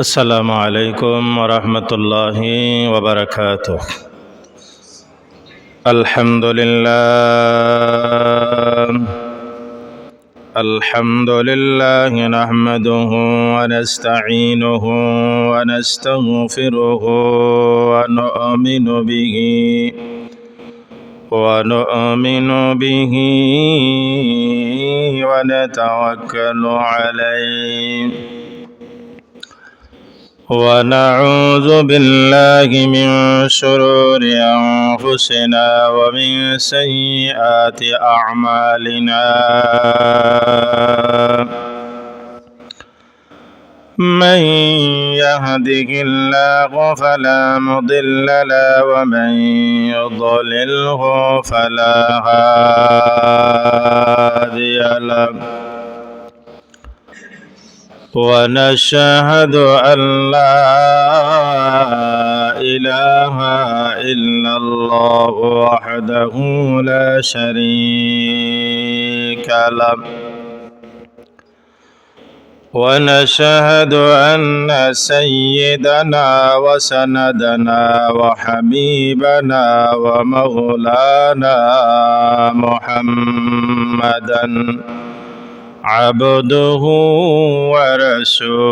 السلام عليكم ورحمة الله وبركاته. الحمد لله نحمده ونستعينه ونستغفره ونؤمن به ونتوكل عليه ونعوذ بالله من شرور أنفسنا ومن سيئات أعمالنا من يهده الله فلا مضل له ومن يضلله فلا هادي له ونشهد أن لا إله إلا الله وحده لا شريك له ونشهد أن سيدنا وسندنا وحبيبنا ومولانا محمدا عبده ورسوله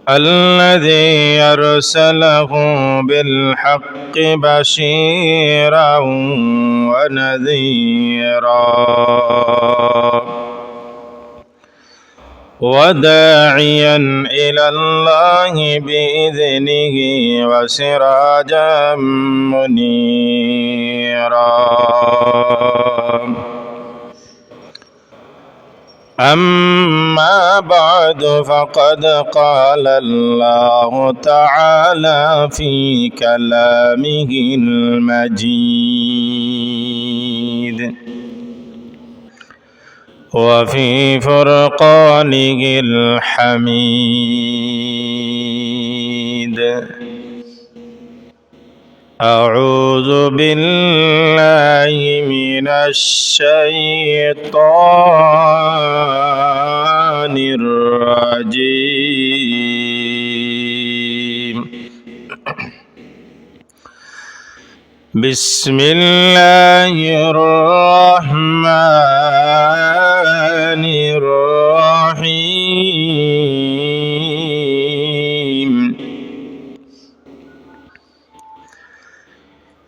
الذي أرسله بالحق بشيرا ونذيرا وداعيا إلى الله بإذنه وسراجا منيرا أما بعد فقد قال الله تعالى في كلامه المجيد وفي فرقانه الحميد أعوذ بالله من الشيطان الرجيم بسم الله الرحمن الرحيم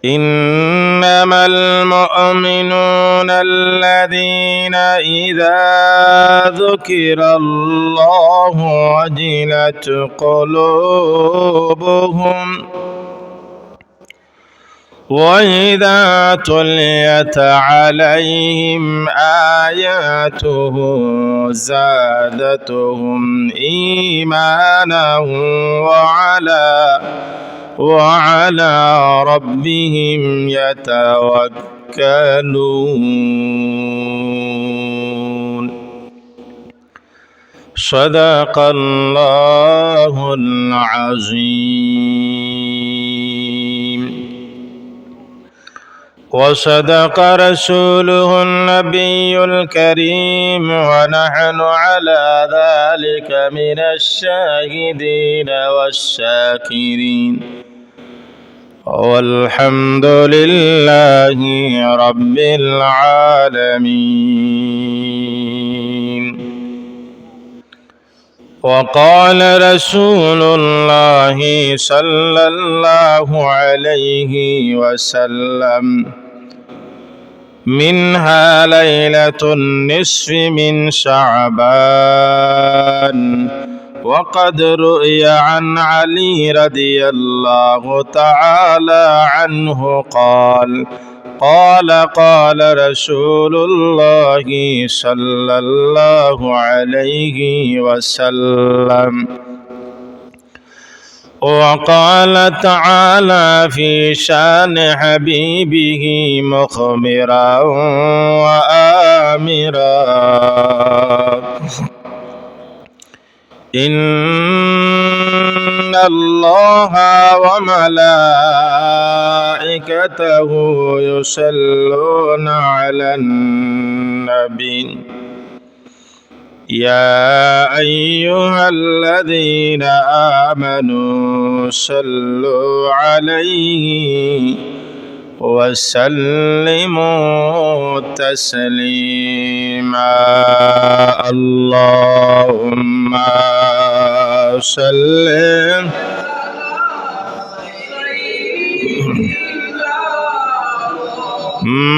إنما المؤمنون الذين إذا ذكر الله وجلت قلوبهم وإذا تليت عليهم آياته زادتهم إيمانا وعلى ربهم يتوكلون. صدق الله العظيم وصدق رسوله النبي الكريم ونحن على ذلك من الشاهدين والشاكرين والحمد لله رب العالمين. وقال رسول الله صلى الله عليه وسلم منها ليلة النصف من شعبان وقد رؤي عن علي رضي الله تعالى عنه قال رسول الله صلى الله عليه وسلم وقال تعالى في شان حبيبه مخبرا وآمرا إن الله وملائكته يصلون على النبي يا أيها الذين آمنوا صلوا عليه وسلموا تسليما اللهم صل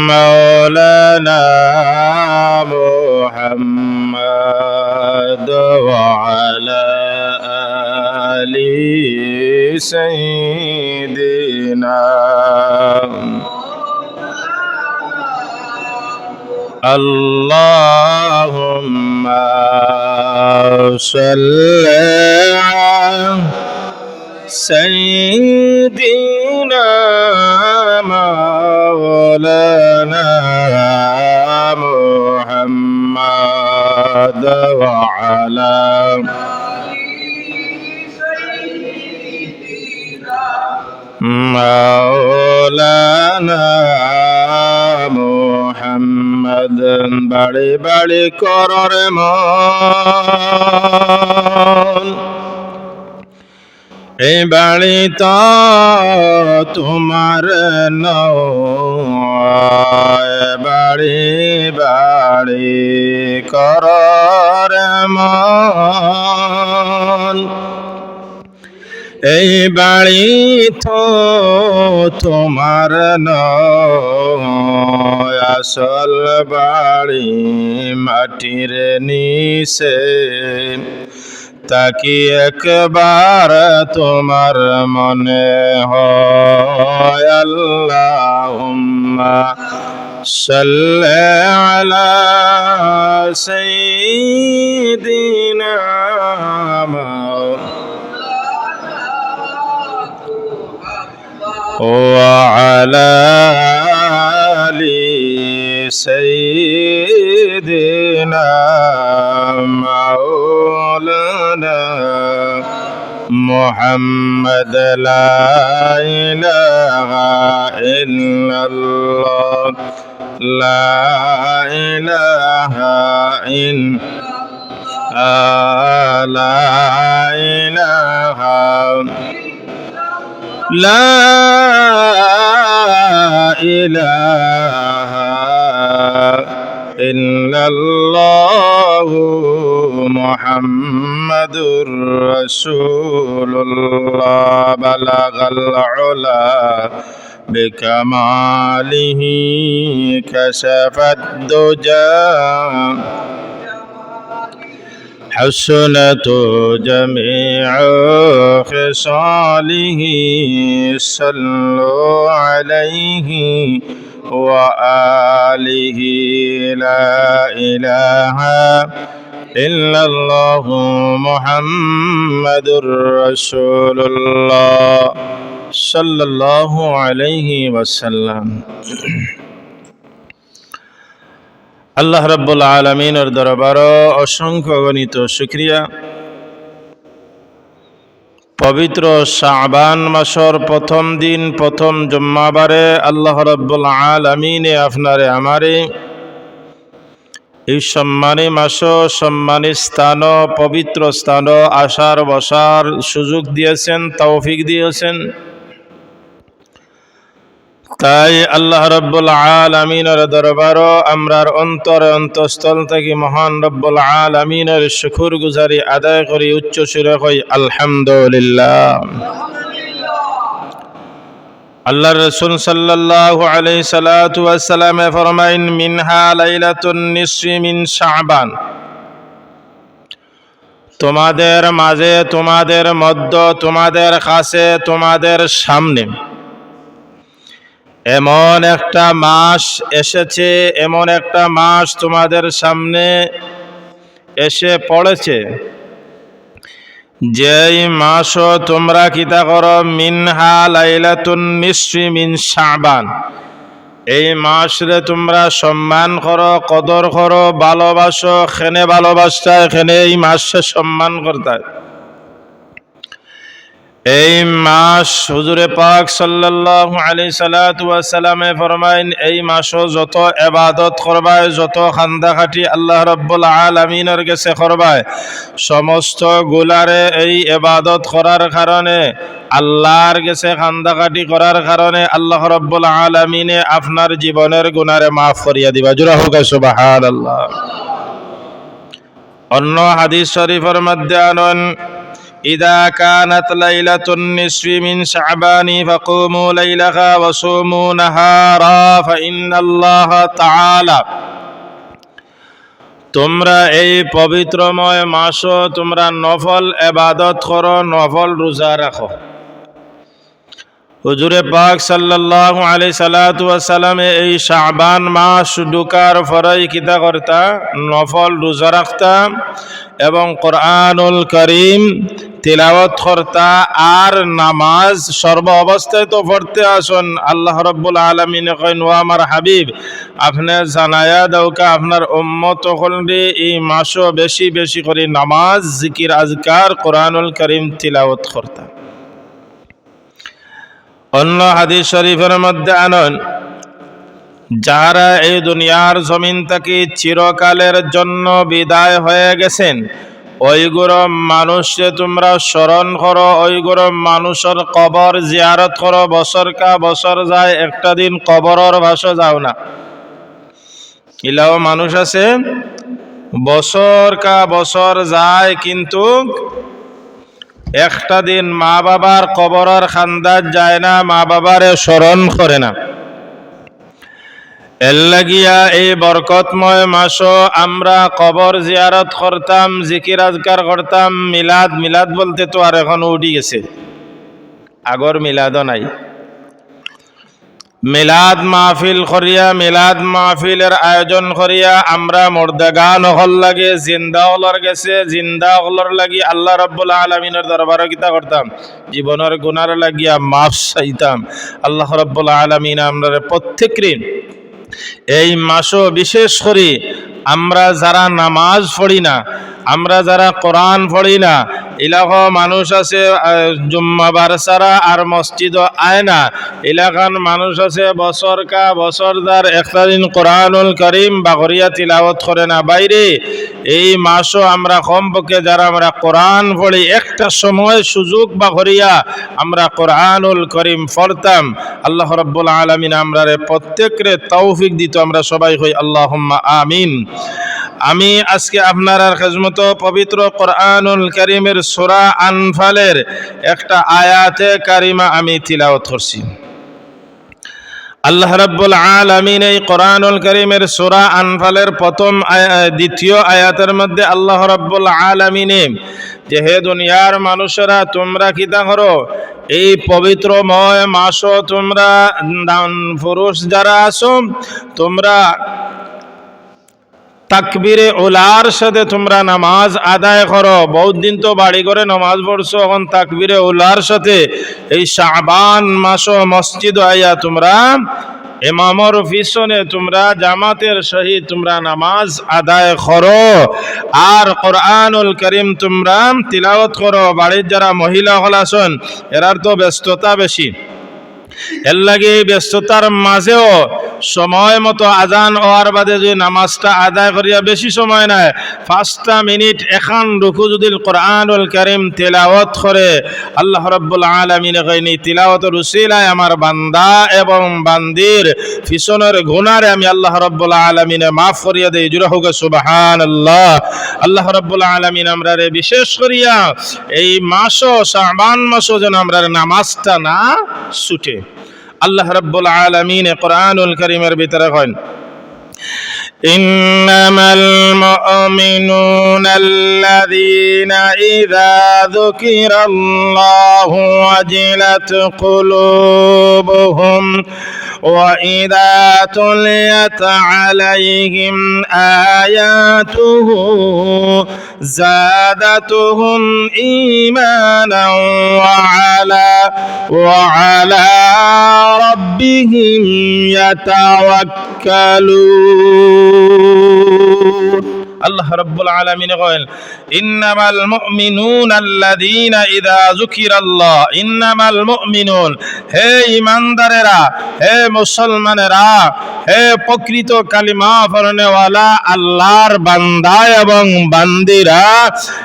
مولانا محمد وعلى آل سيدنا اللهم صل على سيدنا مولانا محمد وعلى مولانا محمد বাড়ি বাড়ি করর মন এই বাড়ি তো তোমার নয় বাড়ি বাড়ি করর মন এই বাড়ি তো তোমার নয় আসল বাড়ি মাটির নিচে তাকি একবার তোমার মনে হয় আল্লাহুম্মা সাল্লি আলা সাইয়্যিদিনা وعلى آل سيدنا مولانا محمد لا إله إلا الله لا إله إلا لا إله لا إله إلا الله محمد رسول الله بلغ العلا بكماله كشف الدجى حسنة جميع خصاله صلوا عليه وآله لا إله إلا الله محمد رسول الله صلى الله عليه وسلم আল্লাহ রাব্বুল আলামিনের দরবারে অসংখ্য গণিত শুকরিয়া। পবিত্র শাবান মাসের প্রথম দিন প্রথম জুম্মাবারে আল্লাহ রাব্বুল আলামিনে আপনারে আমারে এই সম্মানী মাস সম্মানী স্থান পবিত্র স্থান আসার বসার সুযোগ দিয়েছেন, তৌফিক দিয়েছেন। তাই আল্লাহ রাব্বুল আলামিনের দরবারে আমরার অন্তরে অন্তঃস্থল থেকে মহান রাব্বুল আলামিনের শুকর গুজারি আদায় করি, উচ্চ সুরে কই আলহামদুলিল্লাহ। আল্লাহর রাসূল সাল্লাল্লাহু আলাইহি সাল্লাতু ওয়াস সালাম ফরমাইন মিনহা লাইলাতুন নিসফি মিন শাবান, তোমাদের মাঝে, তোমাদের মধ্য, তোমাদের কাছে, তোমাদের সামনে এমন একটা মাস এসেছে, এমন একটা মাস তোমাদের সামনে এসে পড়েছে, যেই মাসও তোমরা কিতা করো মিনহা লাইলাতুন নিসফি মিন শাবান, এই মাসরে তোমরা সম্মান করো, কদর করো, ভালোবাসো। খেনে ভালোবাসা, এখানে এই মাসে সম্মান করতে। এই মাস হুজুরে পাক সাল্লাল্লাহু আলাইহি সাল্লাতু ওয়া সাল্লামে ফরমাইন এই মাসও যত ইবাদত করবায় যত খান্দাখাটি আল্লাহ রাব্বুল আলামিনের কাছে করবায় সমস্ত গুলারে এই ইবাদত করার কারণে আল্লাহর কাছে খান্দাখাটি করার কারণে আল্লাহ রাব্বুল আলামিনে আপনার জীবনের গুনারে মাফ করিয়া দিবা। জোরে হোক সুবহানাল্লাহ। অন্য হাদিস শরীফের মধ্যে আনেন إذا كانت ليلة النصف من شعبان فقوموا ليلها وصوموا نهارا فإن الله تعالى তোমরা এই পবিত্রময় মাসও তোমরা নফল ইবাদত করো, নফল রোজা রাখো। হুজুরে পাক সাল্লাল্লাহু আলাইহি সাল্লাতু ওয়া সাল্লামে এই শাবান মাস ঢুকার পরেই কিতা করতা, নফল রোজা রাখতা এবং কোরআনুল করিম তিলাওয়াত করতা আর নামাজ সর্ব অবস্থায় তো পড়তে আসুন। আল্লাহ রাব্বুল আলামিন কইন, ও আমার হাবিব আপনি জানায়া দাওকা আপনার উম্মত হলরে এই মাসও বেশি বেশি করে নামাজ জিকির আজকার কোরআনুল করিম তিলাওয়াত করতা। অন্য হাদিস শরীফের মধ্যে আনেন যারা এই দুনিয়ার জমিন থেকে চিরকালের জন্য বিদায় হয়ে গেছেন ওইগুলো মানুষকে তোমরা স্মরণ করো, ওইগুলো মানুষের কবর জিয়ারত করো। বছর কা বছর যায়, একটা দিন কবরের ভাষা যাও না। ইলাও মানুষ আছে বছর কা বছর যায় কিন্তু একটা দিন মা বাবার কবরের খান্দাত যায় না, মা বাবারে স্মরণ করে না। এর লাগিয়া এই বরকতময় মাসও আমরা কবর জিয়ারত করতাম, জিকির আজকার করতাম। মিলাদ বলতে তো আর এখন উঠি গেছে, আগর মিলাদও নাই। মিলাদ মাহফিল করিয়া, মিলাদ মাহফিলের আয়োজন করিয়া আমরা মুর্দাগান হল লাগে জিন্দা হলর গেছে, জিন্দা হলর লাগি আল্লাহ রাব্বুল আলামিনের দরবারে কিতা করতাম, জীবনের গুনার লাগিয়া মাফ চাইতাম। আল্লাহ রাব্বুল আলামিন আমরা প্রত্যেকদিন এই মাসও বিশেষ করে আমরা যারা নামাজ পড়ি না, আমরা যারা কোরআন পড়ি না, এলাকা মানুষ আছে জুম্মাবার সারা আর মসজিদ আয় না, এলাকার মানুষ আছে বছর কা বছর যার একটা দিন কোরআনুল করিম বাগরিয়া তিলাওয়াত করে না। বাইরে এই মাসও আমরা কমপক্ষে যারা আমরা কোরআন পড়ি একটা সময় সুযোগ বাগরিয়া আমরা কোরআনুল করিম পড়তাম। আল্লাহ রাব্বুল আলামিন আমরা প্রত্যেকরে তৌফিক দিত। আমরা সবাই হই আল্লাহুম্মা আমিন। আমি আজকে আপনার খেজমত পবিত্র কোরআনুল কারীমের সূরা আনফালের একটা আয়াতে কারিমা আমি তিলাওয়াত করছি। আল্লাহ রাব্বুল আলামিন এই কোরআনুল কারীমের সূরা আনফালের প্রথম দ্বিতীয় আয়াতের মধ্যে আল্লাহ রাব্বুল আলামিন যে হে দুনিয়ার মানুষেরা তোমরা কিতা করো, এই পবিত্রময় মাসও তোমরা পুরুষ যারা আছো তোমরা তাকবীরে উলার সাথে তোমরা নামাজ আদায় করো। বহুত দিন তো বাড়ি করে নামাজ পড়ছো, এখন তাকবীরে উলার সাথে এই শাবান মাসও মসজিদ আইয়া তোমরা ইমামর পিছনে তোমরা জামাতের সহিত তোমরা নামাজ আদায় করো আর কোরআনুল করিম তোমরা তিলাওয়াত করো। বাড়ির যারা মহিলা হল আছেন এরার তো ব্যস্ততা বেশি, এর লাগে এই ব্যস্ততার মাঝেও সময় মতো আজান হওয়ার বাদে যদি নামাজটা আদায় করিয়া বেশি সময় নাই 5টা মিনিট এখান রুকু যদি কোরআনুল কারীম তিলাওয়াত করে আল্লাহ রাব্বুল আলামিন কইনি তিলাওয়াতের উসিলায় আমার বান্দা এবং বান্দির পিছনের গুনারে আমি আল্লাহ রাব্বুল আলামিনে মাফ করিয়া দেই। জুড়ে হোক সুবহানাল্লাহ। আল্লাহ রাব্বুল আলামিন আমরা বিশেষ করিয়া এই মাসও শাবান মাসও যেন আমরা নামাজটা না ছুটে। আল্লাহ রাব্বুল আলামিন কোরআনুল কারীমের ভিতরে কইন ইন্নামাল মুমিনুনাল্লাযীনা ইযা যুকিরাল্লাহু ওয়াজিলাত কুলুবুহুম وَإِذَا تُلِيَتْ عَلَيْهِمْ آيَاتُهُ زَادَتْهُمْ إِيمَانًا وَعَلَى رَبِّهِمْ يَتَوَكَّلُونَ আল্লাহ রাব্বুল আলামিন কইল ইন্নামাল মুমিনুনা আল্লাযীনা ইযা যুকিরাল্লাহ ইন্নামাল মুমিনুন হে ঈমানদারেরা হে মুসলমানেরা হে প্রকৃত কালিমা পড়নেওয়ালা আল্লাহর বান্দা এবং বান্দিরা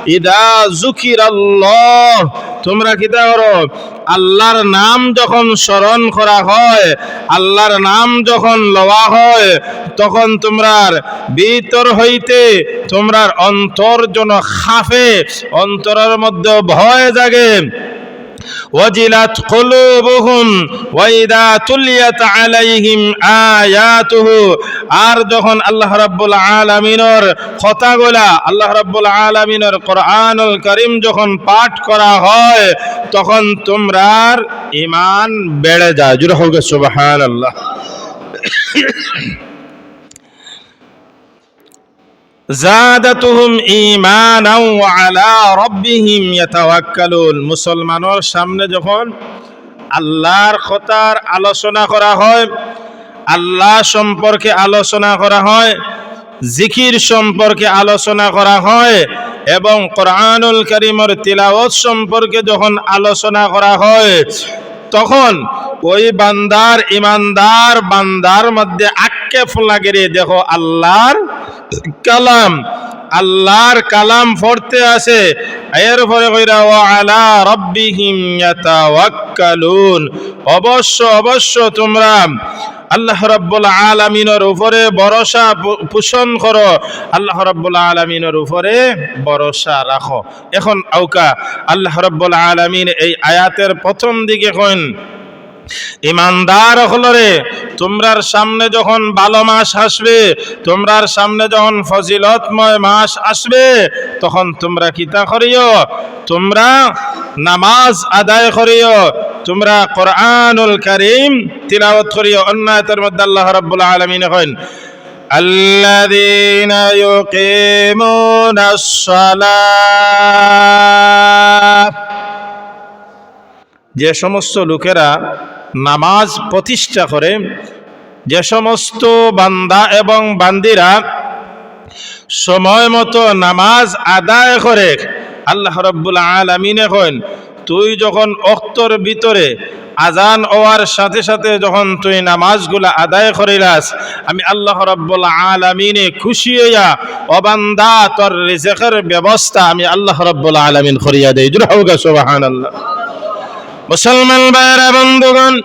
ইযা যুকিরাল্লাহ তোমরা কি করো আল্লাহর নাম যখন স্মরণ করা হয় আল্লাহর নাম যখন লওয়া হয় তখন তোমরার ভিতর হইতে তোমরার অন্তর যেন খাফে অন্তরের মধ্যে ভয় জাগে ওয়াজিলাত কুলুবুহুম ওয়া ইযা তুলিয়াত আলাইহিম আয়াতুহু আর যখন আল্লাহ রাব্বুল আলামিনের কথাগুলা আল্লাহ রাব্বুল আলামিনের কোরআনুল কারীম যখন পাঠ করা হয় তখন তোমরার ঈমান বেড়ে যায় জোরে হোক সুবহানাল্লাহ জাদাতুহুম ঈমানাও ওয়া আলা রাব্বিহিম ইয়াতাওয়াক্কালুন মুসলমানের সামনে যখন আল্লাহর কথার আলোচনা করা হয় আল্লাহ সম্পর্কে আলোচনা করা হয় জিকির সম্পর্কে আলোচনা করা হয় এবং কোরআনুল কারীমের তিলাওয়াত সম্পর্কে যখন আলোচনা করা হয় তখন ওই বান্দার ইমানদার বান্দার মধ্যে আক্ষেপ লাগে রে দেখো আল্লাহর কালাম পড়তে আছে এরপরে কইরা ওয়া আলা রাব্বিহিম ইয়াতাওয়াক্কালুন অবশ্য তোমরা আল্লাহ রাব্বুল আলামিনের উপরে ভরসা পোষণ করো আল্লাহ রাব্বুল আলামিনের উপরে ভরসা রাখো এখন আওকা আল্লাহ রাব্বুল আলামিন এই আয়াতের প্রথম দিকে কইন ইমানদার হলরে তোমরার সামনে যখন ভালো মাস আসবে তোমরার সামনে যখন ফজিলতময় মাস আসবে তখন তোমরা কিতা করিও তোমরা নামাজ আদায় করিও তোমরা কোরআনুল কারীম তিলাওয়াত করিও অন্য আয়াতের মধ্যে আল্লাহ রাব্বুল আলামিন কইন আল্লাযীনা ইউকিমুনাস সালাত যে সমস্ত লোকেরা নামাজ প্রতিষ্ঠা করে যে সমস্ত বান্দা এবং বান্দিরা সময় মতো নামাজ আদায় করে আল্লাহ রাব্বুল আলামিন কইন তুই যখন ওয়াক্তর ভিতরে আজান হওয়ার সাথে সাথে যখন তুই নামাজগুলা আদায় করিলাস আমি আল্লাহ রাব্বুল আলামিনে খুশি হইয়া ও বান্দা তোর রিজকের ব্যবস্থা আমি আল্লাহ রাব্বুল আলামিন করিয়া দেই জোরে হোক সুবহানাল্লাহ মুসলমান ভাইরা বন্ধুগণ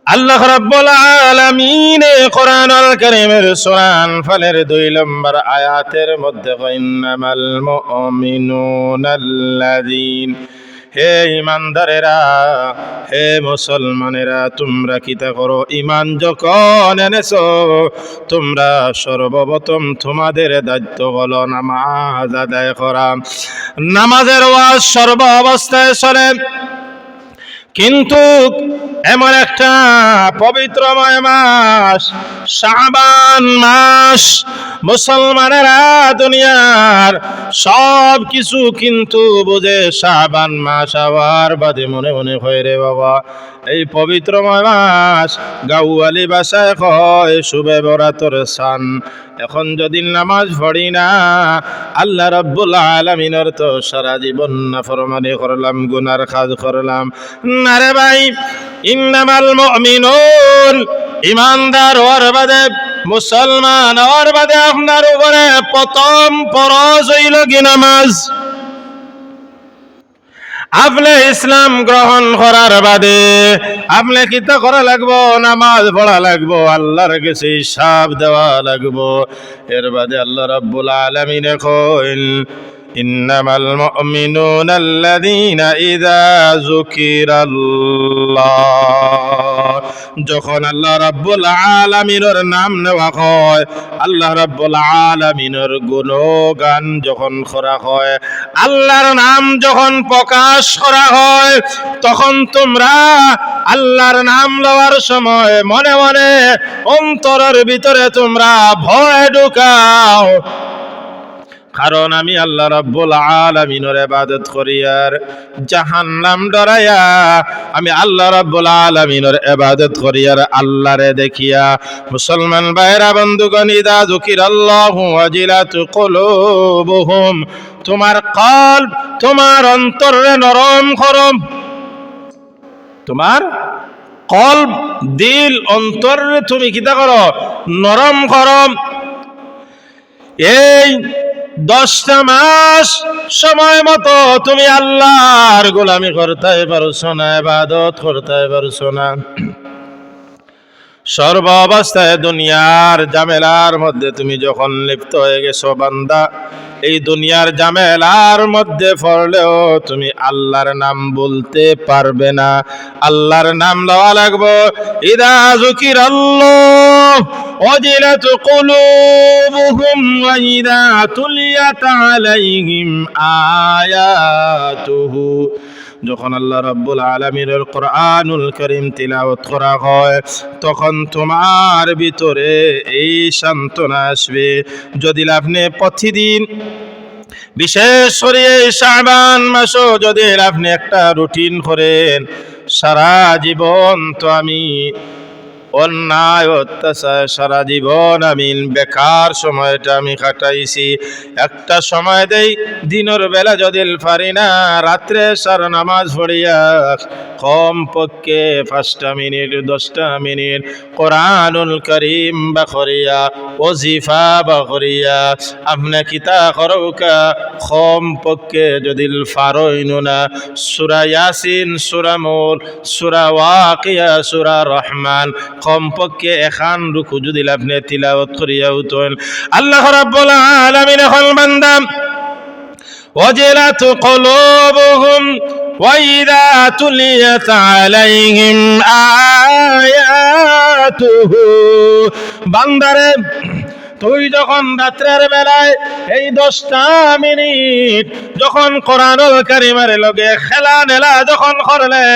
আল্লাহ রাব্বুল আলামিন কোরআনুল কারীমের সূরা আনফালের 2 নম্বর আয়াতের মধ্যে ইন্নামাল মুমিনুনাল্লাযীন হে ঈমানদারেরা হে মুসলমানেরা তোমরা কিতা করো ঈমান যখন এনেছো তোমরা সর্বপ্রথম তোমাদের দায়িত্ব হলো নামাজ আদায় করা নামাজের ওয়াজ সর্ব অবস্থায় চলে কিন্তু এমন একটা পবিত্রময় মাস শাবান মাস মুসলমানেরা দুনিয়ার সব কিছু কিন্তু বুঝে শাবান মাস আবার বাদে মনে মনে হয় রে বাবা এই পবিত্রময় মাস গাওয়ালি ভাষায় কয় শুবে বরাতর সান এখন যদি নামাজ পড়ি না আল্লাহ রাব্বুল আলামিনের তো সারা জীবন নাফরমানি করলাম গুনার কাজ করলাম না রে ভাই ইন্নামাল মুমিনুন ঈমানদার হওয়ার বাদে মুসলমান হওয়ার বাদে আপনার উপরে প্রথম ফরজ হইল কি নামাজ আপনি ইসলাম গ্রহণ করার বাদে আপনি কিতা করা লাগবো নামাজ পড়া লাগবো আল্লাহর কাছে হিসাব দেওয়া লাগবো এর বাদে আল্লাহ রাব্বুল আলামিন কইল ইন্নামাল মুমিনুনাল্লাযীনা ইযা যুকিরাল্লাহ যখন আল্লাহ রাব্বুল আলামিনের নাম নেওয়া হয় আল্লাহ রাব্বুল আলামিনের গুণগান যখন করা হয় আল্লাহর নাম যখন প্রকাশ করা হয় তখন তোমরা আল্লাহর নাম লওয়ার সময় মনে মনে অন্তরের ভিতরে তোমরা ভয় ঢুকাও কারণ আমি আল্লাহ রাব্বুল আলামিনের ইবাদত করি আর জাহান্নাম ডরাইয়া আমি আল্লাহ রাব্বুল আলামিনের ইবাদত করি আর আল্লাহরে দেখিয়া। মুসলমান ভাইরা বন্ধুগণ, ইদা যুকিরাল্লাহু ওয়াজিলাত কুলুবুহুম, তোমার কলব, তোমার অন্তরে নরম করম, তোমার কলব, দিল, অন্তরে তুমি কিতা করো? নরম করম। এই 10টা মাস সময় মতো তুমি আল্লাহর গোলামি করতে পারছো না, ইবাদত করতে পারছো না। সর্ব অবস্থায় দুনিয়ার ঝামেলার মধ্যে তুমি যখন লিপ্ত হয়ে গেছো বান্দা, এই দুনিয়ার ঝামেলার মধ্যে পড়লেও তুমি আল্লাহর নাম বলতে পারবে না। আল্লাহর নাম লওয়া লাগবে। ইদা যুকিরাল্লাহ ওয়াজিলাত কুলুবুহুম ওয়া ইদা তুলিয়াত আলাইহিম আয়াতুহু, যখন আল্লাহ রাব্বুল আলামিনের কোরআনুল কারীম তিলাওয়াত করা হয় তখন তোমার ভিতরে এই সান্ত্বনা আসবে। যদি আপনি প্রতিদিন, বিশেষ করে শাবান মাসও যদি আপনি একটা রুটিন করেন, সারা জীবন তো আমি অন্যায় অত্যাচার, সারা জীবন আমি বেকার সময়টা আমি কাটাইছি, একটা সময় দেই দিনের বেলা যদি পারি না, রাত্রে সারা নামাজ পড়িয়া কম পক্ষে 5টা মিনিট 10টা মিনিট কোরআনুল কারীম বা করিয়া, ওজিফা বা করিয়া আপনি কিতা করৌকা, কম পক্ষে যদি পারইনো না, সূরা ইয়াসিন, সূরা মূল, সূরা ওয়াকিয়া, সূরা রহমান কমপক্ষে এখান রুকু যদি আপনি তিলাওয়াত করিয়া উঠেন, আল্লাহ রাব্বুল আলামিন এখন বান্দা ওয়াজিলাত কুলুবুহুম ওয়া ইযা তুলিয়াত আলাইহিম আয়াতুহু, বান্দারে তুই যখন রাত্রের বেলায় এই 10টা মিনিট যখন কোরআনুল কারীমের লগে খেলা নেলা যখন করলে,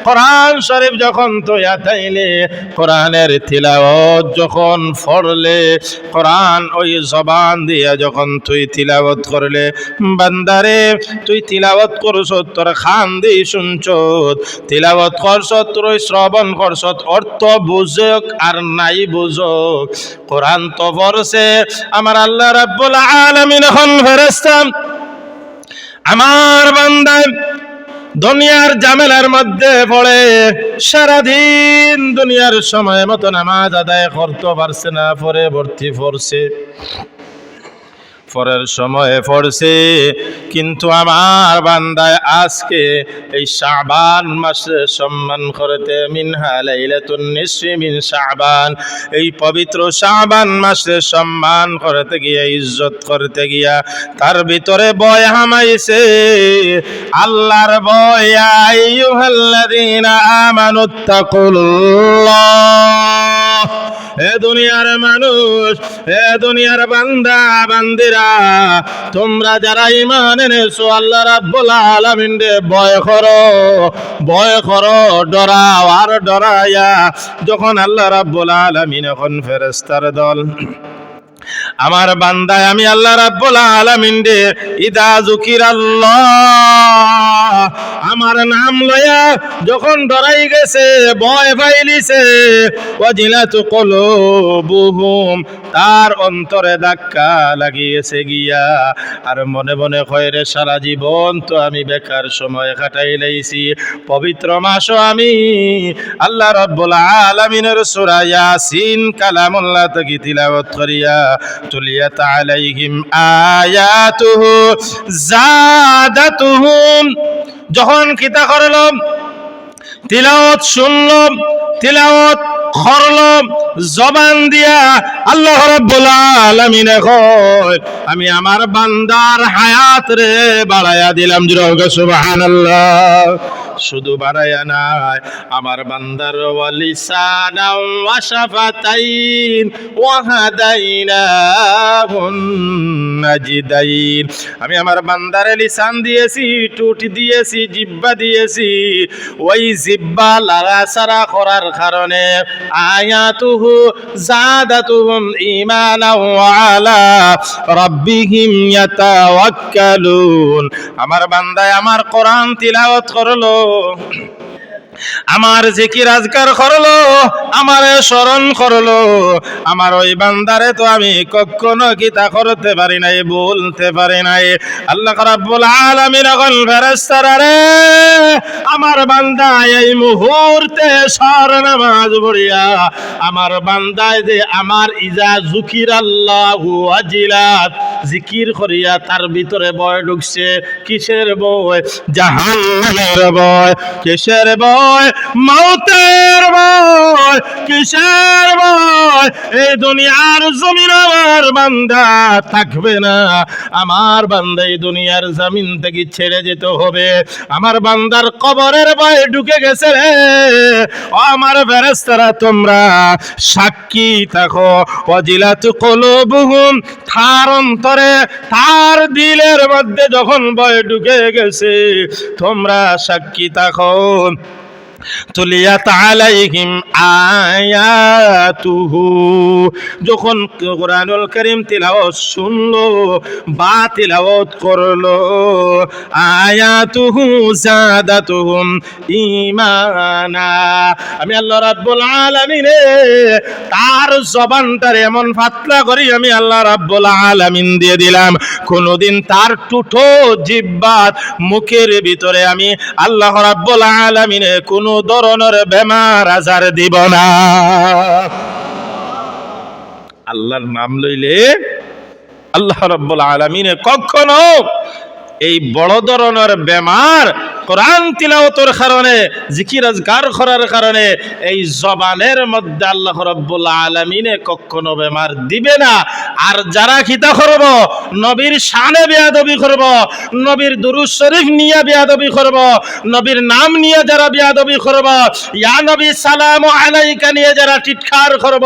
কোরআন শরীফ যখন তুই আতাইলে, কোরআনের তিলাওয়াত যখন পড়লে, কোরআন ওই জবান দিয়া যখন তুই তিলাওয়াত করলে, বান্দারে তুই তিলাওয়াত করছত, তোর খান দি শুনছত, তিলাওয়াত করছত, তোর শ্রবণ করছত, অর্থ বুঝক আর নাই বুঝক, কোরআন তো আমার আল্লাহ রাব্বুল আলামিন এখন ফেরেশতা আমার বান্দা দুনিয়ার ঝামেলার মধ্যে পড়ে সারাদিন দুনিয়ার সময় মতো নামাজ আদায় করতে পারছে না, পরে ভর্তি পড়ছে, পরের সময়ে পড়ছে, কিন্তু আমার বান্দায় আজকে এই শাবান মাসে সম্মান করতে, মিনহা লাইলাতুন নিসফি মিন শাবান, এই পবিত্র শাবান মাসে সম্মান করতে গিয়া, ইজ্জত করতে গিয়া তার ভিতরে ভয় হামাইছে, আল্লাহর ভয়। আইয়ুহাল্লাযীনা আমানুত্তাকুল্লাহ, এ দুনিয়ার মানুষ, এ দুনিয়ার বান্দা বান্দিরা, তোমরা যারা ঈমান এনেছো আল্লাহ রাব্বুল আলামিনকে ভয় করো, ভয় করো, ডরাও, আর ডরাইয়া যখন আল্লাহ রাব্বুল আলামিন এখন ফেরেশতার দল আমার বান্দায় আমি আল্লাহ রাব্বুল আলামিন দে ইদা যুকিরাল্লাহ, আমার নাম লয়া যখন ডরাই গেছে, ভয় পাইলিছে, ওয়াজিলাত কুলুবুহুম, তার অন্তরে ধাক্কা লাগিয়েছে গিয়া, আর মনে মনে কয় রে সারা জীবন তো আমি বেকার সময় কাটাই লাইছি, পবিত্র মাসও আমি আল্লাহ রাব্বুল আলামিনের সূরা ইয়াসিন কালামুল্লাহ থেকে তিলাওয়াত করিয়া, তুলিয়াত আলাইহিম আয়াতুহু যাদাতুহুম, যখন কিতা করলাম তিলাওয়াত শুনলাম, তিলাওয়াত করলাম জবান দিয়া, আল্লাহ রাব্বুল আলামিন কয় আমি আমার বান্দার হায়াত রে বাড়ায়া দিলাম। জোরে সুবহানাল্লাহ। শুধু বাড়ায়া নাই, আমার বান্দার ওয়ালিসানাও ওয়া শাফাতাইন ওয়া হাদাইনাহুন নাজদাইন। আমি আমার বান্দারে লিসান দিয়েছি, টুট দিয়েছি, জিহ্বা দিয়েছি। ওই জিহ্বা লাড়াচাড়া করার কারণে আয়াতুহু জাদাতুহুম ঈমানাও ওয়া আলা রাব্বিহিম ইয়াতাওয়াক্কালুন। আমার বান্দায় আমার কোরআন তিলাওয়াত করলো, আমার জিকির আজকার করলো, আমারে স্মরণ করলো, আমার ওই বান্দারে তো আমি কখনো কিতা করতে পারি নাই, বলতে পারি নাই। আল্লাহ রাব্বুল আলামিন বলেন, ফেরেশতারা রে, আমার বান্দা এই মুহূর্তে সর নামাজ পড়িয়া আমার বান্দায় যে আমার ইজা যুকির আল্লাহু ওয়াজিলাত জিকির করিয়া তার ভিতরে ভয় ঢুকছে। কিসের ভয়? জাহান্নামের ভয়। কিসের ভয়? মওতের ভয়। কিসের ভয়? এই দুনিয়ার জমিন আমার বান্দা থাকবে না, আমার বান্দা এই দুনিয়ার জমিন থেকে ছেড়ে যেতে হবে। আমার বান্দার কবরের ভয় ঢুকে গেছে রে। ও আমার ফেরেশতারা, তোমরা সাক্ষী থাকো। ওয়াজিলাত কুলুবুহুম, তার অন্তরে তার দিলের মধ্যে যখন ভয় ঢুকে গেছে, তোমরা সাক্ষী থাকো। তুলিয়াত আলাইহিম আয়াতুহু, যখন কোরআনুল কারীম তিলাওয়াত শুনলো বা তিলাওয়াত করলো, আয়াতুহু জাদাতুহুম ঈমানা। আমি আল্লাহ রাব্বুল আলামিন তার জবানটার এমন ফাতলা করি আমি আল্লাহ রাব্বুল আলামিন দিয়ে দিলাম, কোনদিন তার টুঠো জিহ্বার মুখের ভিতরে আমি আল্লাহ রাব্বুল আলামিন কোন ধরনের বেমার আজার দিব না। আল্লাহর নাম লইলে আল্লাহ রাব্বুল আলামিন কখনো এই বড় ধরনের বেমার কোরআন তিলাওয়াতের কারণে, জিকির আজকার করার কারণে এই জবানের মধ্যে আল্লাহ রাব্বুল আলামিন কখনো বেমার দিবে না। আর যারা খিতা করব, নবীর শানে বেয়াদবি করব, নবীর দুরূদ শরীফ নিয়ে বেয়াদবি করব, নবীর নাম নিয়ে যারা বেয়াদবি করব, ইয়া নবী সালামু আলাইকা নিয়ে যারা চিৎকার করব,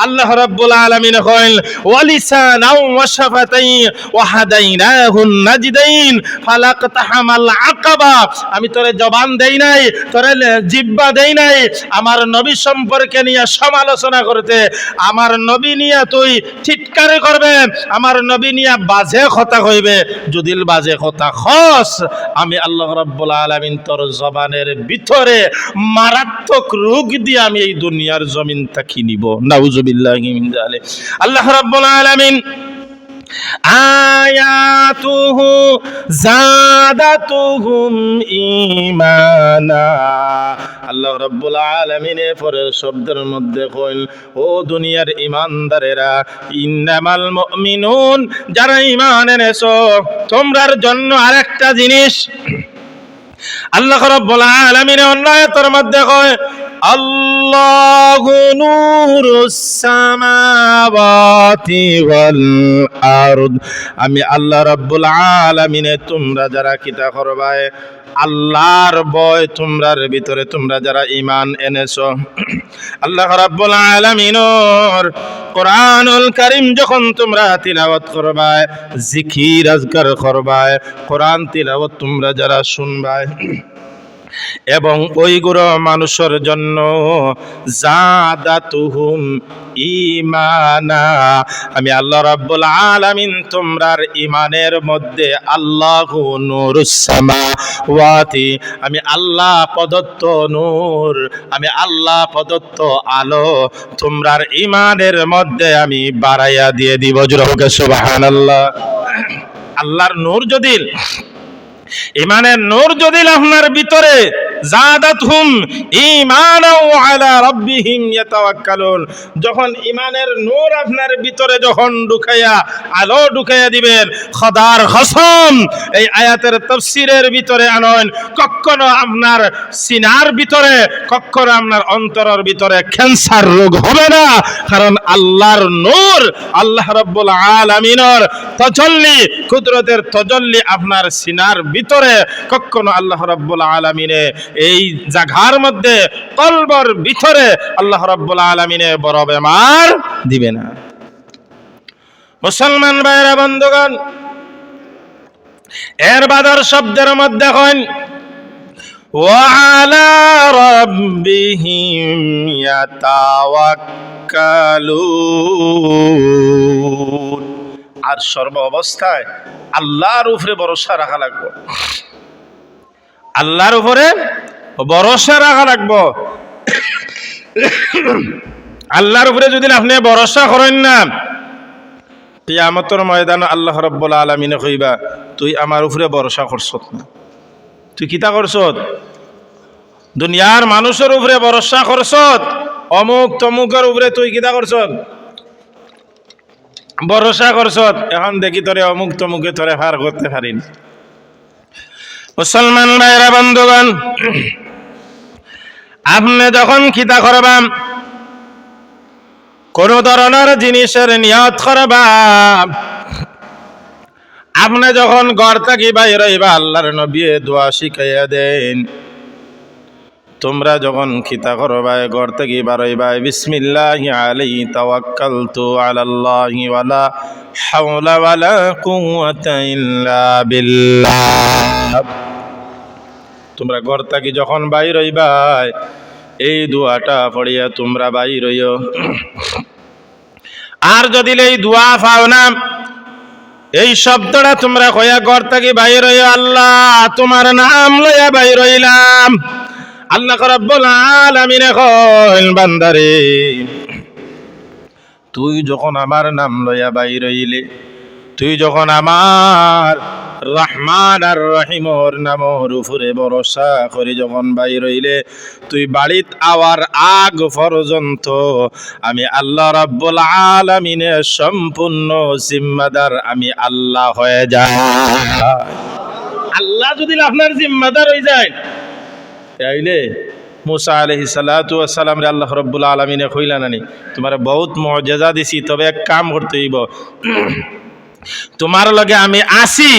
আল্লাহ রাব্বুল আলামিন কইল ওয়ালিসানাও ওয়া শাফাতাইন ওয়া হাদাইনাহুন নাজদাইন ফালাকতাহামাল আকাবা। আমি তোরে জবান দেই নাই, তোরে জিহ্বা দেই নাই আমার নবী সম্পর্কে নিয়ে সমালোচনা করতে, আমার নবী নিয়ে তুই চিৎকার করবে, আমার নবী নিয়ে বাজে কথা কইবে। যদি বাজে কথা খস, আমি আল্লাহ রাব্বুল আলামিন তোর জবানের ভিতরে মারাত্মক রোগ দিয়ে আমি এই দুনিয়ার জমিন থেকে নিব। নাউজুবিল্লাহি মিন যালিক। আল্লাহ রাব্বুল আলামিন আয়াতুহু জাদাতুহুম ঈমানা। আল্লাহ রাব্বুল আলামিন পরের শব্দের মধ্যে কইল, ও দুনিয়ার ঈমানদারেরা, ইন্নামাল মুমিনুন, যারা ঈমান এনেছো, তোমরার জন্য আরেকটা জিনিস আল্লাহ রাব্বুল আলামিন অন্য আয়াতের মধ্যে কয়, আল্লাহু নূরুস সামাওয়াতি ওয়াল আরদ। আমি আল্লাহ রাব্বুল আলামিন তোমরা যারা কিতা করবায়, আল্লাহর ভয় তোমরার ভিতরে তোমরা যারা ঈমান এনেছো, আল্লাহ রাব্বুল আলামিনের কোরআনুল কারীম যখন তোমরা তিলাওয়াত করবায়, জিকির আজকার করবায়, কোরআন তিলাওয়াত তোমরা যারা শুনবায়, এবং ওইগুলো মানুষের জন্য জাদাতুহুম ঈমানা। আমি আল্লাহ রাব্বুল আলামিন তোমরার ঈমানের মধ্যে আল্লাহু নূরুস সামাওয়াতি, আমি আল্লাহ প্রদত্ত নূর, আমি আল্লাহ প্রদত্ত আলো তোমরার ঈমানের মধ্যে আমি বাড়াইয়া দিয়ে দিব। জোরে সুবহানাল্লাহ। আল্লাহর নূর যদি, ঈমানের নূর যদি আপনার ভিতরে, জাদাতহুম ঈমানাও আলা রাব্বিহিম ইয়াতাওয়াক্কালুন, যখন ঈমানের নূর আপনার ভিতরে যখন ঢুকাইয়া, আলো ঢুকাইয়া দিবেন, খোদার কসম এই আয়াতের তাফসীরের ভিতরে আনেন, কখনো আপনার সিনার ভিতরে, কখনো আপনার অন্তরের ভিতরে ক্যান্সার রোগ হবে না। কারণ আল্লাহর নূর, আল্লাহ রাব্বুল আলামিনের তাজাল্লি, কুদরতের তাজাল্লি আপনার সিনার ভিতরে, কখনো আল্লাহ রাব্বুল আলামিনে এই জায়গার মধ্যে কলবর ভিতরে আল্লাহ রাব্বুল আলামিনে বড় বেমার দিবে না। মুসলমান ভাইরা বন্ধুগণ, এর বাদর শব্দের মধ্যে হন ওয়ালা রাব্বিহিম ইয়াতাওয়াক্কালুন, আর সর্ব অবস্থায় আল্লাহর উপরে ভরসা রাখা লাগবে, আল্লাহর উপরে ভরসা রাখা লাগবে। আল্লাহর উপরে যদি আপনি ভরসা করেন না, কিয়ামতের ময়দানে আল্লাহ রাব্বুল আলামিনে কইবা তুই আমার উপরে ভরসা করছত না, তুই কিতা করছত? দুনিয়ার মানুষের উপরে ভরসা করছত, অমুক তমুকের উপরে তুই কিতা করছত? ভরসা করছত। এখন দেখি তোরে অমুক তমুকে তোরে পার করতে পারিন। মুসলমান ভাইরা বন্ধুগণ, আপনি যখন কিতা করবাম, কোন ধরনের জিনিসের নিয়ত করবাম, আপনি যখন ঘর থেকে বাইর হইবা, আল্লাহর নবী দোয়া শিখাইয়া দেন, তোমরা যখন খিতা করবা ঘর থেকে বার হইবা, বিসমিল্লাহি আলাইহি তাওয়াক্কালতু আলাল্লাহি ওয়ালা হাওলা ওয়ালা কুওয়াতা ইল্লা বিল্লাহ। তোমরা ঘর থেকে যখন বাইর হইবা এই দোয়াটা পড়িয়া তোমরা বাইর হইও। আর যদি এই দোয়া পাও না, এই শব্দটা তোমরা কইয়া ঘর থেকে বাইর হইও, আল্লাহ তোমার নাম লইয়া বাইর হইলাম। আল্লাহ রাব্বুল আলামিন কইন, বান্দারে তুই যখন আমার নাম লইয়া বাইর হইলে, তুই যখন আমার রহমান আর রহিমর নামর উপরে ভরসা করে যখন বাইর হইলে, তুই বাড়িত আওয়ার আগ পর্যন্ত আমি আল্লাহ রাব্বুল আলামিনের সম্পূর্ণ জিম্মাদার আমি আল্লাহ হয়ে যায়। আল্লাহ যদি আপনার জিম্মাদার হয়ে যায়, তাইলে মুসা আলাইহিস সালাতু ওয়াস সালাম রে আল্লাহ রাব্বুল আলামিনে কইলা নানি তোমারে বহুত মুআজিজা দিছি, তবে এক কাম করতে হইব, তোমার লগে আমি আসি,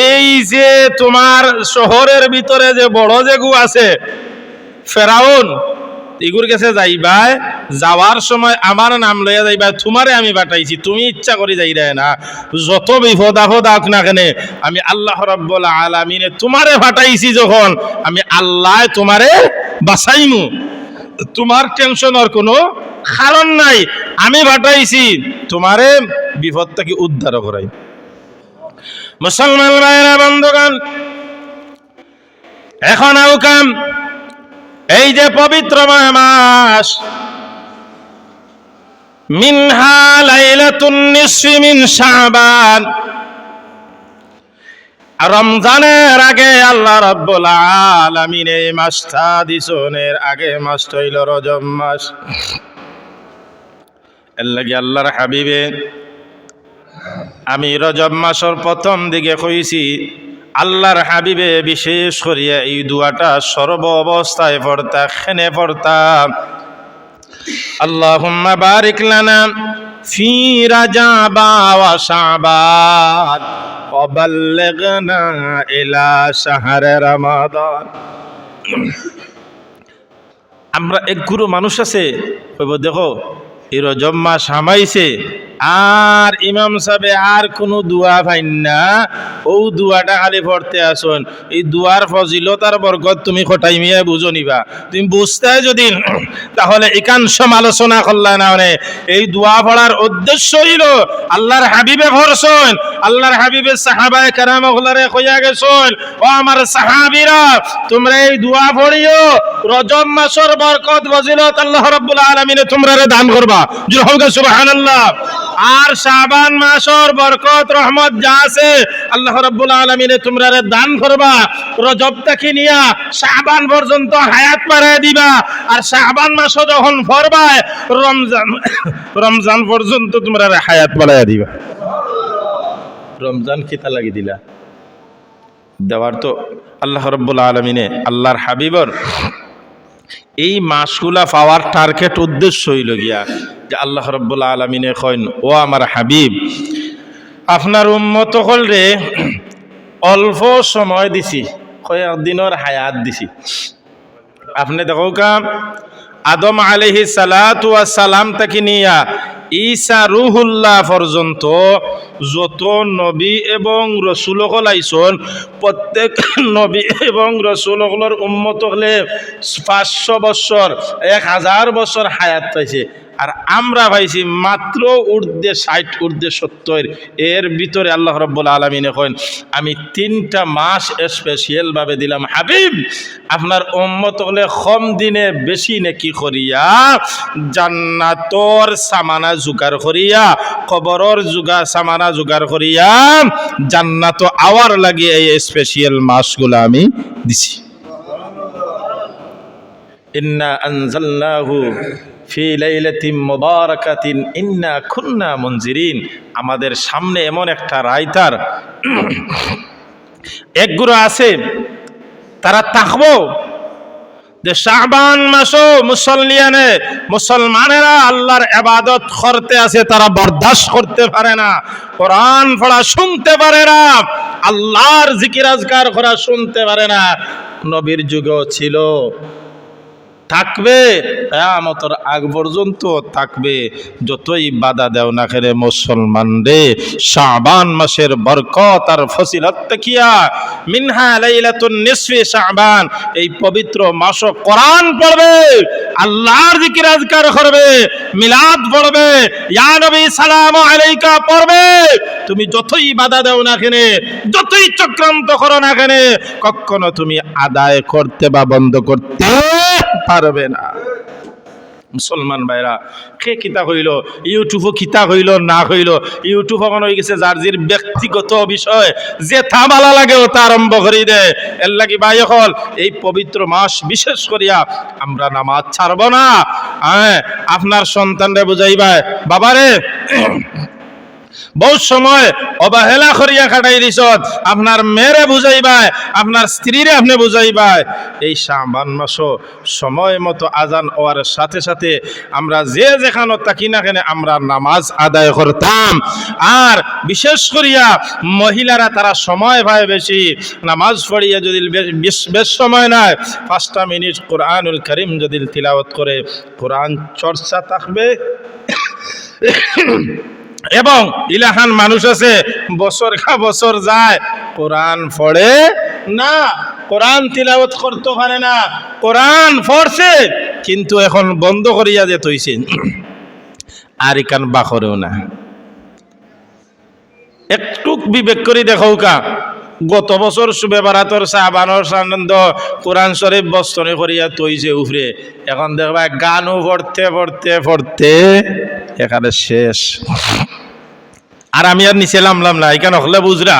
এই যে তোমার শহরের ভিতরে যে বড় যে গু আছে ফেরাউন, এগুর কাছে যাইবা, যাওয়ার সময় আমার নাম লইয়া যাইবা, তোমারে আমি বাটাইছি, তুমি ইচ্ছা করে যাইরা না, যত বিপদ আপদ আক না কেন আমি আল্লাহ রাব্বুল আলামিনে তোমারে বাটাইছি, যখন আমি আল্লাহ তোমারে বাঁচাইমু, তোমার টেনশনের কোনো কারণ নাই, আমি বাটাইছি তোমারে বিপদ থেকে উদ্ধার করাই। মুসলমান ভাইরা বন্ধুগণ, এখন আউকাম এই যে পবিত্র মাস, মিনহা লাইলাতুন নিসফি মিন শাবান, রমজানের আগে আল্লাহ রাব্বুল আলামিন এই মাসটা দিছনের আগে মাসটা হইল রজব মাস। এর লাগি আল্লাহর হাবিবে আমি রজব মাসের প্রথম দিকে কইছি, আল্লাহর হাবিবে বিশেষ করিয়া এই দুয়াটা সর্ব অবস্থায় পড়তা, খেনে পড়তাম, আল্লাহুম্মা বারিক লানা ফি রাজাবা ওয়া শাবান ওয়া বাল্লিগনা ইলা শাহরে রমাদান। আমরা এক গুরু মানুষ আছে কইব, দেখো এই রজব মাস হামাইছে, আর ইমাম সাহেব আর কোনো দোয়া পাইন না, ও দোয়াটা খালি পড়তে আসুন, এই দোয়ার ফজিলতার বরকত তুমি খটাই মিয়া বুঝো নিবা, তুমি বুঝতে যদি তাহলে একান সমালোচনা করলা না। মানে এই দোয়া পড়ার উদ্দেশ্য হইল আল্লাহর হাবিবে ভরসন, আল্লাহর হাবিবে সাহাবায়ে কেরাম ওগুলারে কইয়া গেছেন, ও আমার সাহাবীরা তোমরা এই দোয়া পড়িও, রজব মাসের বরকত ফজিলত আল্লাহ রাব্বুল আলামিনে তোমরারে দান করবা, জোরে হোক সুবহানাল্লাহ। আর শাবান মাসের বরকত রহমত যা আছে আল্লাহ রাব্বুল আলামিনে তোমরারে দান করবা, রজব থেকে নিয়া শাবান পর্যন্ত হায়াত বাড়ায় দিবা, আর শাবান মাস যখন পড়বা রমজান পর্যন্ত তোমরারে হায়াত বাড়ায় দিবা। রমজান কিতা লাগি দিলা দেওয়ার তো আল্লাহ রাব্বুল আলামিনে আল্লাহর হাবিবর এই মাসগুলা পাওয়ার টার্গেট উদ্দেশ্য হইল গিয়া যে আল্লাহ রাব্বুল আলামিনে কইন, ও আমার হাবিব আপনার উম্মত হল রে অল্প সময় দিছি, কয়েকদিনের হায়াত দিছি। আপনি দেখো কাম আদম আলাইহিস সালাতু ওয়াস সালাম থেকে নিয়া ঈসা রুহুল্লাহ পর্যন্ত যত নবী এবং রসুল হল আইসন, প্রত্যেক নবী এবং রসুল হলের উম্মত হলে 500 বছর 1000 বছর হায়াত পাইছে। আর আমরা পাইছি মাত্র ঊর্ধ্বে 60 ঊর্ধ্বে 70। এর ভিতরে আল্লাহ রাব্বুল আলামিন কইন আমি 3টা মাস স্পেশাল ভাবে দিলাম হাবিব, আপনার উম্মত হলে কম দিনে বেশি নেকি করিয়া জান্নাতর সামানা জোগাড় করিয়া কবরর সামানা জোগাড় করিয়া জান্নাত আওয়ার লাগে এই স্পেশাল মাসগুলো আমি দিছি। ইন্না আনজালনাহু ফি লাইলাতিন মুবারাকাতিন ইন্না কুন্না মুনজিরিন। আমাদের সামনে এমন একটা রায়তার একগুলো আছে, তারা তাকবো যে শাবান মাসও মুসলমানেরা আল্লাহর ইবাদত করতে আছে, তারা বরদাস্ত করতে পারে না, কোরআন পড়া শুনতে পারে না, আল্লাহর জিকির আজকার করা শুনতে পারে না। নবীর যুগও ছিল, থাকবে, কিয়ামতের আগ পর্যন্ত থাকবে। যতই বাধা দেও না কেন মুসলমান রে, শাবান মাসের বরকত আর ফজিলত দেখিয়া মিনহা লাইলাতুন নিসফি শাবান, এই পবিত্র মাস কোরআন পড়বে, আল্লাহর জিকির আজকার করবে, মিলাদ পড়বে, ইয়া নবী সালাম আলাইকা পড়বে। তুমি যতই বাধা দেও না কেন, যতই চক্রান্ত করো না কেন, কখনো তুমি আদায় করতে বা বন্ধ করতে পারবে না। মুসলমান ভাইরা, কে কিতা হইল, ইউটিউবও কিতা হইল না হইল, ইউটিউব এখন হয়ে গেছে যার জির ব্যক্তিগত বিষয়, যে থা ভালো লাগে ও তা আরম্ভ করে দেয়। এর লাগি ভাই হল এই পবিত্র মাস বিশেষ করিয়া আমরা নামাজ ছাড়ব না। হ্যাঁ, আপনার সন্তানরে বুঝাইবা, বাবারে বহু সময় অবহেলা করিয়া কাটাই দিছত, আপনার মেয়েরে বুঝাইবাই, আপনার স্ত্রীরে আপনি বুঝাইবাই। এই শাবান মাসও সময় মতো আজান হওয়ার সাথে সাথে আমরা যে যেখানে থাকি না কেন আমরা নামাজ আদায় করতাম। আর বিশেষ করিয়া মহিলারা তারা সময় পায় বেশি, নামাজ পড়িয়া যদি বেশ সময় নাই 5টা মিনিট কোরআনুল কারীম যদি তিলাওয়াত করে, কোরআন চর্চা থাকবে। এবং ইলাহান মানুষ আছে বছর কা বছর যায় কোরআন পড়ে না, কোরআন তিলাওয়াত করতে পারে না, কোরআন পড়ছে কিন্তু এখন বন্ধ করিয়া যে তৈছে আর ইকান বাখরেও না। একটু বিবেক করে দেখাও কা, গত বছর শুবে বারাতর শাবানোর আনন্দ কোরআন শরীফ বস্তনে করিয়া তৈছে উফরে, এখন দেখবা গানও পড়তে পড়তে পড়তে এখানে শেষ। আর আমি আর নিচে নামলাম না, এখানে হলে বুঝরা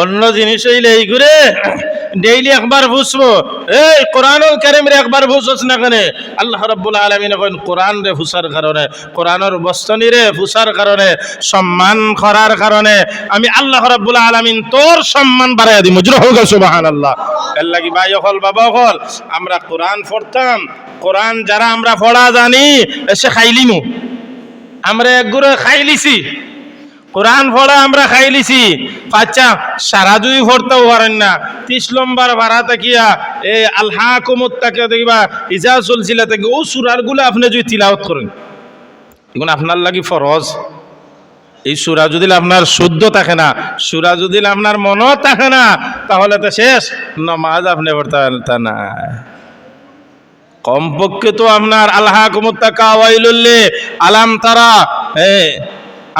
অন্য জিনিস হইলে এই করে ডেইলি একবার বুঝবো। এই কোরআনুল কারীমের একবার বুঝছ না কেন? আল্লাহ রাব্বুল আলামিন কইন কোরআন রে ফুসার কারণে, কোরআনের বস্তনি রে ফুসার কারণে, সম্মান করার কারণে আমি আল্লাহ রাব্বুল আলামিন তোর সম্মান বাড়াইয়া দিমু। জোরে হোক সুবহানাল্লাহ। এর লাগি ভাই হল বাবা হল আমরা কোরআন পড়তাম, কোরআন যারা আমরা পড়া জানি এসে খাইলিমু, আমরা একগুলো খাইলিছি কোরআন পড়া আমরা খাইলিছি। আচ্ছা সারা দুই পড়তেও পারেন না, 30 নম্বর ভাড়া তাকিয়া এই আল্লাহ কুমুত্তাকে দেখবা ইজা চলছিল থেকে ও সুরার গুলো আপনি যদি তিলাওয়াত করেন, এখন আপনার লাগি ফরজ। এই সূরা যদি আপনার শুদ্ধ থাকে না, সূরা যদি আপনার মনও থাকে না, তাহলে তো শেষ, নামাজ আপনি পড়তে পারতেন না। কমপক্ষে তো আপনার আল্লাহ কুমুত্তাকা ওয়াইলুল্লি আলাম তারা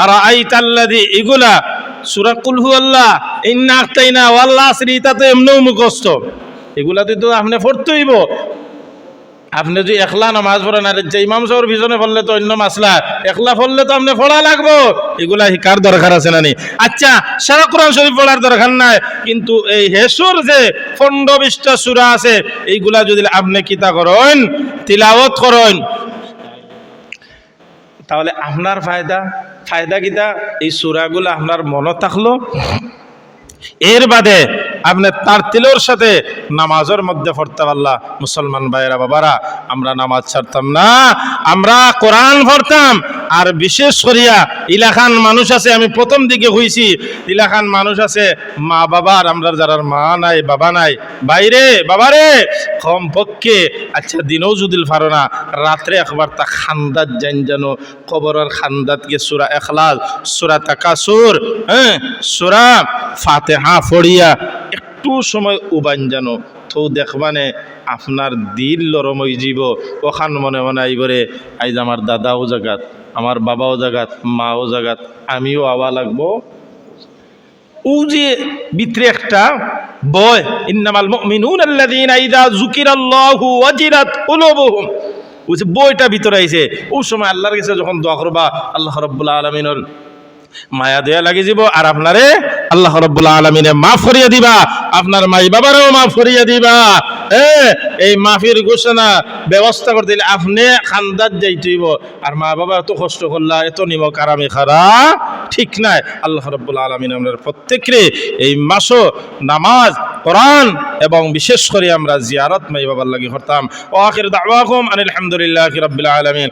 আর আইতাল্লাযী এগুলা সূরা কুল হুয়াল্লাহ ইন্না আতাইনা ওয়াল আসরি, তা তো এমনিও মুখস্থ, এগুলাতে তো আপনি পড়তে হইব। আপনি যদি একলা নামাজ পড়েন আর যে ইমাম সাহেবের পিছনে পড়লে তো অন্য মাসলা, একলা পড়লে তো আপনি পড়া লাগবো, এগুলা শিকার দরকার আছে না নি? আচ্ছা সারা কোরআন শরীফ পড়ার দরকার নাই, কিন্তু এই হেসুর যে 15-20টা সূরা আছে এইগুলা যদি আপনি কিতা করেন, তিলাওয়াত করেন, তাহলে আপনার ফায়দা কিতা? এই সূরাগুলো আপনার মনে থাকলো, এর বাদে আপনি তার তিলোর সাথে নামাজের মধ্যে পড়তে পারলা। মুসলমান ভাইরা বাবারা, আমরা নামাজ ছাড়তাম না, আমরা কোরআন পড়তাম, আর বিশেষ করিয়া ইলাকান মানুষ আছে, আমি প্রথম দিকে হইছি ইলাকান মানুষ আছে মা বাবার, আমরা যারা মা নাই বাবা নাই, বাইরে বাবারে কমপক্ষে আচ্ছা দিনও যদি পারো না রাত্রে একবার তা খান্দাত জানো কবরের খান্দাত গে সূরা ইখলাস, সূরা তাকাসুর, সূরা ফাতিহা পড়িয়া একটু সময় উবান জানো, তো দেখবানে আপনার দিল লরম হয়ে যাব। ওখান মনে মনে আইবরে আইজ আমার দাদাও জাগাত, আমার বাবাও জাগাত, মাও জাগাত, আমিও আওয়া লাগবো। ও যে ভিতরে একটা বয়, ইন্নামাল মুমিনুনা আল্লাযীনা ইযা যুকিরাল্লাহু ওয়াজিলাত কুলুবুহুম, ও যে বইটা ভিতরে আইছে, ও সময় আল্লাহর কাছে যখন দোয়া করবা আল্লাহ রাব্বুল আলামিনের মায়া দয়া লাগি যাব, আর আপনারে আল্লাহ রাব্বুল আলামিনে মাফ করিয়া দিবা, আপনার মাই বাবারও মাফ করিয়া দিবা। এই মাফির ঘোষণা ব্যবস্থা করতে দিলে আপনি খান্দাত যাইতেইব, আর মা বাবা এত কষ্ট করলা এত নিমক আরামে খারা ঠিক নাই। আল্লাহ রাব্বুল আলামিন আমাদের প্রত্যেকরে এই মাসও নামাজ কোরআন এবং বিশেষ করে আমরা জিয়ারত মাই বাবার লাগি করতাম। ওয়া আখির দাওয়াকুম আনিল হামদুলিল্লাহি রাব্বিল আলামিন।